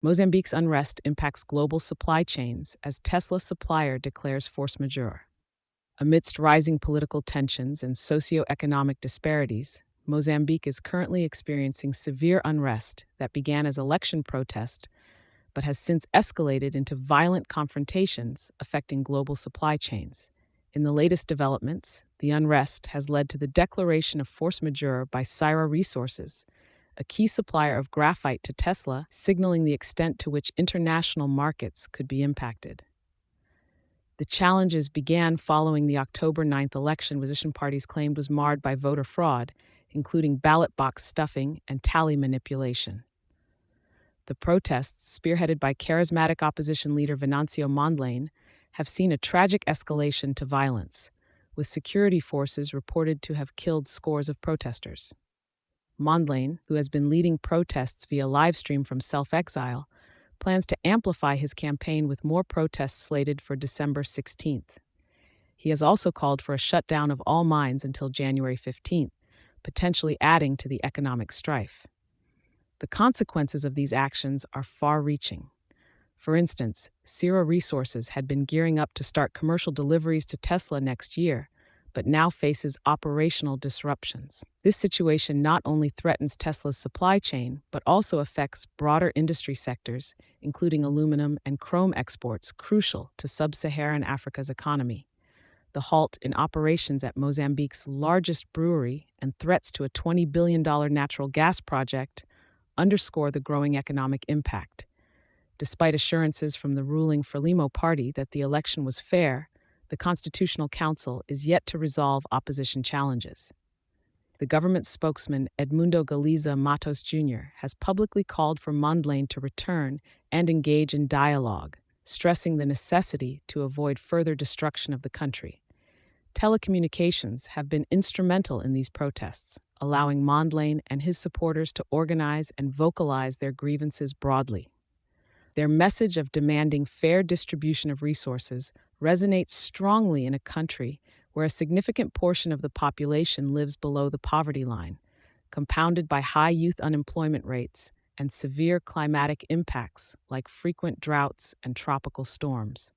Mozambique's unrest impacts global supply chains as Tesla Supplier declares force majeure. Amidst rising political tensions and socio-economic disparities, Mozambique is currently experiencing severe unrest that began as election protest but has since escalated into violent confrontations affecting global supply chains. In the latest developments, the unrest has led to the declaration of force majeure by Syrah Resources, a key supplier of graphite to Tesla, signaling the extent to which international markets could be impacted. The challenges began following the October 9th election opposition parties claimed was marred by voter fraud, including ballot box stuffing and tally manipulation. The protests, spearheaded by charismatic opposition leader Venancio Mondlane, have seen a tragic escalation to violence, with security forces reported to have killed scores of protesters. Mondlane, who has been leading protests via livestream from self-exile, plans to amplify his campaign with more protests slated for December 16th. He has also called for a shutdown of all mines until January 15th, potentially adding to the economic strife. The consequences of these actions are far-reaching. For instance, Syrah Resources had been gearing up to start commercial deliveries to Tesla next year, but now faces operational disruptions. This situation not only threatens Tesla's supply chain, but also affects broader industry sectors, including aluminum and chrome exports crucial to sub-Saharan Africa's economy. The halt in operations at Mozambique's largest brewery and threats to a $20 billion natural gas project underscore the growing economic impact. Despite assurances from the ruling Frelimo party that the election was fair, the Constitutional Council is yet to resolve opposition challenges. The government spokesman Edmundo Galiza Matos Jr. has publicly called for Mondlane to return and engage in dialogue, stressing the necessity to avoid further destruction of the country. Telecommunications have been instrumental in these protests, allowing Mondlane and his supporters to organize and vocalize their grievances broadly. Their message of demanding fair distribution of resources resonates strongly in a country where a significant portion of the population lives below the poverty line, compounded by high youth unemployment rates and severe climatic impacts like frequent droughts and tropical storms.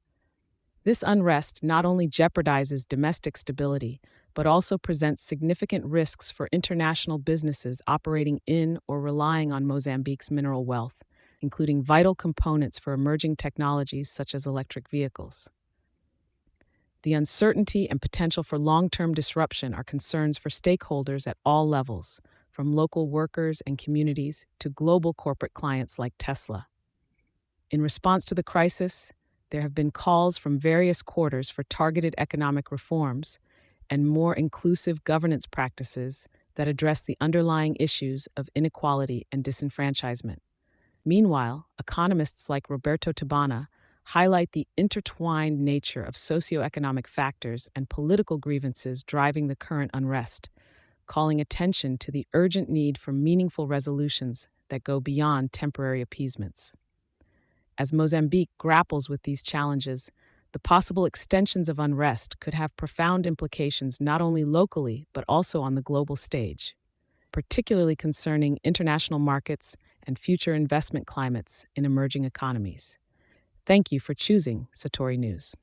This unrest not only jeopardizes domestic stability, but also presents significant risks for international businesses operating in or relying on Mozambique's mineral wealth, including vital components for emerging technologies such as electric vehicles. The uncertainty and potential for long-term disruption are concerns for stakeholders at all levels, from local workers and communities to global corporate clients like Tesla. In response to the crisis, there have been calls from various quarters for targeted economic reforms and more inclusive governance practices that address the underlying issues of inequality and disenfranchisement. Meanwhile, economists like Roberto Tabana highlight the intertwined nature of socioeconomic factors and political grievances driving the current unrest, calling attention to the urgent need for meaningful resolutions that go beyond temporary appeasements. As Mozambique grapples with these challenges, the possible extensions of unrest could have profound implications not only locally but also on the global stage, particularly concerning international markets and future investment climates in emerging economies. Thank you for choosing Satori News.